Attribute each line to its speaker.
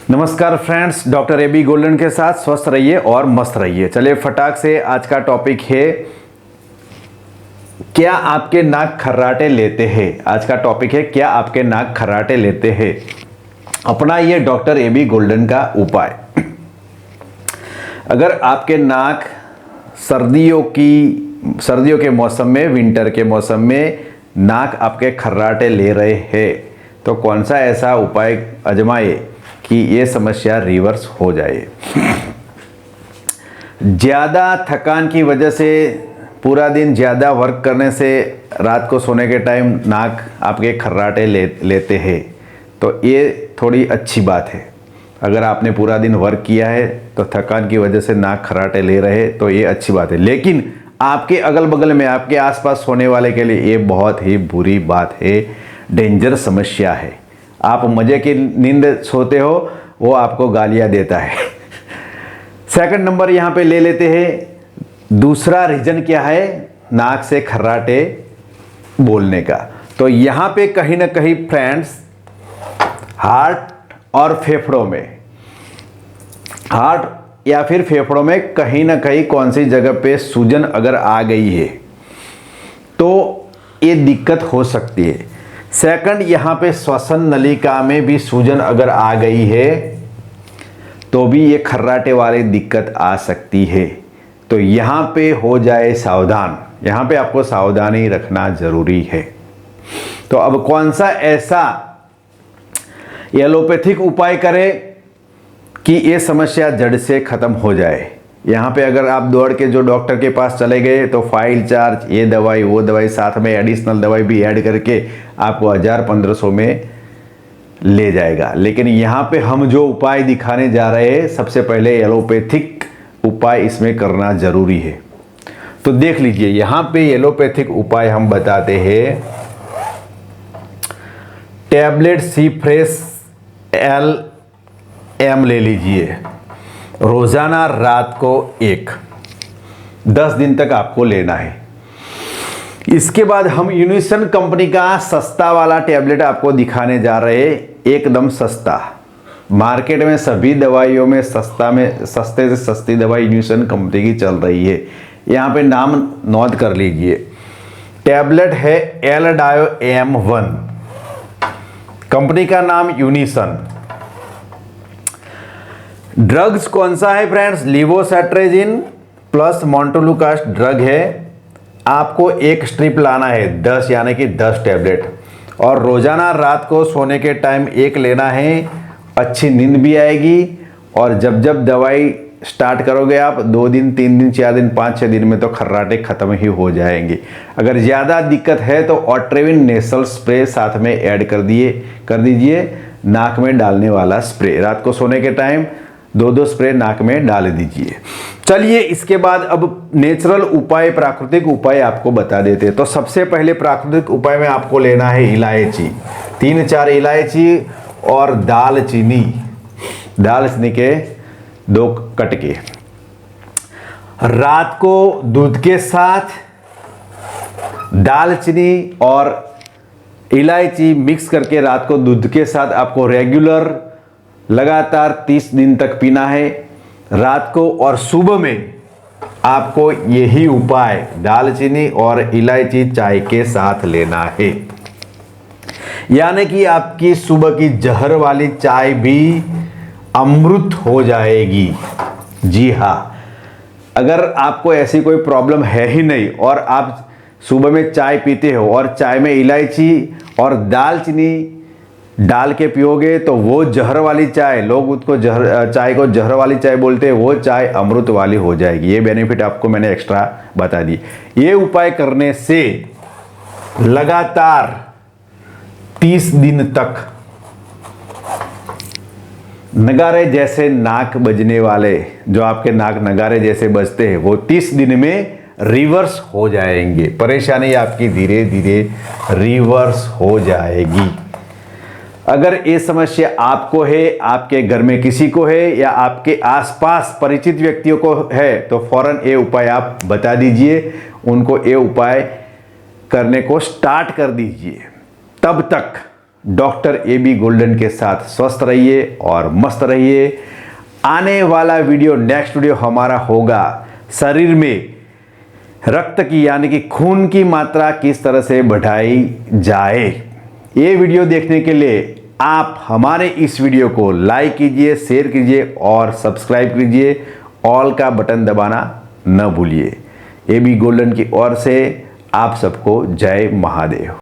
Speaker 1: नमस्कार friends, doctor AB golden के साथ स्वस्थ रहिए और मस्त रहिए। चलिए फटाक से आज का टॉपिक है, क्या आपके नाक खर्राटे लेते हैं। आज का टॉपिक है, क्या आपके नाक खर्राटे लेते हैं। अपना ये डॉक्टर एबी गोल्डन का उपाय। अगर आपके नाक सर्दियों के मौसम में, विंटर के मौसम में नाक आपके खर्राटे ले रहे हैं, तो कौन सा ऐसा उपाय आजमाए कि ये समस्या रिवर्स हो जाए। ज़्यादा थकान की वजह से, पूरा दिन ज़्यादा वर्क करने से रात को सोने के टाइम नाक आपके खर्राटे लेते हैं, तो ये थोड़ी अच्छी बात है। अगर आपने पूरा दिन वर्क किया है तो थकान की वजह से नाक खर्राटे ले रहे हैं, तो ये अच्छी बात है। लेकिन आपके अगल बगल में, आपके आसपास सोने वाले के लिए ये बहुत ही बुरी बात है, डेंजर समस्या है। आप मज़े की नींद सोते हो, वो आपको गालियाँ देता है। सेकंड नंबर यहाँ पे ले लेते हैं। दूसरा रीज़न क्या है नाक से खर्राटे बोलने का? तो यहाँ पे कहीं ना कहीं फ्रेंड्स, हार्ट और फेफड़ों में, हार्ट या फिर फेफड़ों में कहीं ना कहीं कौन सी जगह पे सूजन अगर आ गई है तो ये दिक्कत हो सकती है। सेकंड, यहाँ पे श्वसन नलिका में भी सूजन अगर आ गई है तो भी ये खर्राटे वाली दिक्कत आ सकती है। तो यहाँ पे हो जाए सावधान, यहाँ पे आपको सावधानी रखना जरूरी है। तो अब कौन सा ऐसा एलोपैथिक उपाय करें कि ये समस्या जड़ से खत्म हो जाए। यहाँ पे अगर आप दौड़ के जो डॉक्टर के पास चले गए तो फाइल चार्ज, ये दवाई वो दवाई, साथ में एडिशनल दवाई भी ऐड करके आपको 1000-1500 में ले जाएगा। लेकिन यहाँ पे हम जो उपाय दिखाने जा रहे हैं, सबसे पहले एलोपैथिक उपाय इसमें करना जरूरी है। तो देख लीजिए, यहाँ पे एलोपैथिक उपाय हम बताते हैं। टैबलेट सी-फ्रेश LM ले लीजिए, रोजाना रात को 10 दिन तक आपको लेना है। इसके बाद हम यूनिसन कंपनी का सस्ता वाला टैबलेट आपको दिखाने जा रहे हैं, एकदम सस्ता। मार्केट में सभी दवाइयों में सस्ते से सस्ती दवाई यूनिसन कंपनी की चल रही है। यहाँ पे नाम नोट कर लीजिए। टैबलेट है L-Dio M1, कंपनी का नाम यूनिसन। ड्रग्स कौन सा है फ्रेंड्स? लिवोसेट्रेजिन प्लस मोंटेलुकास्ट ड्रग है। आपको एक स्ट्रिप लाना है 10, यानी कि 10 टैबलेट, और रोजाना रात को सोने के टाइम एक लेना है। अच्छी नींद भी आएगी, और जब जब दवाई स्टार्ट करोगे आप 2 दिन, 3 दिन, 4 दिन, 5-6 दिन में तो खर्राटे खत्म ही हो जाएंगे। अगर ज़्यादा दिक्कत है तो ऑट्रेविन नेसल स्प्रे साथ में ऐड कर दीजिए। नाक में डालने वाला स्प्रे, रात को सोने के टाइम 2-2 स्प्रे नाक में डाल दीजिए। चलिए, इसके बाद अब नेचुरल उपाय, प्राकृतिक उपाय आपको बता देते हैं। तो सबसे पहले प्राकृतिक उपाय में आपको लेना है इलायची, 3-4 इलायची और दालचीनी के 2 कटके। रात को दूध के साथ दालचीनी और इलायची मिक्स करके रात को दूध के साथ आपको रेगुलर लगातार 30 दिन तक पीना है रात को। और सुबह में आपको यही उपाय दालचीनी और इलायची चाय के साथ लेना है, यानी कि आपकी सुबह की जहर वाली चाय भी अमृत हो जाएगी। जी हाँ, अगर आपको ऐसी कोई प्रॉब्लम है ही नहीं और आप सुबह में चाय पीते हो और चाय में इलायची और दालचीनी डाल के पियोगे, तो वो जहर वाली चाय, लोग उसको चाय को जहर वाली चाय बोलते हैं, वो चाय अमृत वाली हो जाएगी। ये बेनिफिट आपको मैंने एक्स्ट्रा बता दी। ये उपाय करने से लगातार 30 दिन तक नगारे जैसे नाक बजने वाले, जो आपके नाक नगारे जैसे बजते हैं, वो 30 दिन में रिवर्स हो जाएंगे। परेशानी आपकी धीरे धीरे रिवर्स हो जाएगी। अगर ये समस्या आपको है, आपके घर में किसी को है, या आपके आसपास परिचित व्यक्तियों को है, तो फौरन ये उपाय आप बता दीजिए, उनको ये उपाय करने को स्टार्ट कर दीजिए। तब तक डॉक्टर AB गोल्डन के साथ स्वस्थ रहिए और मस्त रहिए। आने वाला वीडियो, नेक्स्ट वीडियो हमारा होगा शरीर में रक्त की यानी कि खून की मात्रा किस तरह से बढ़ाई जाए। ये वीडियो देखने के लिए आप हमारे इस वीडियो को लाइक कीजिए, शेयर कीजिए और सब्सक्राइब कीजिए। ऑल का बटन दबाना न भूलिए। AB गोल्डन की ओर से आप सबको जय महादेव।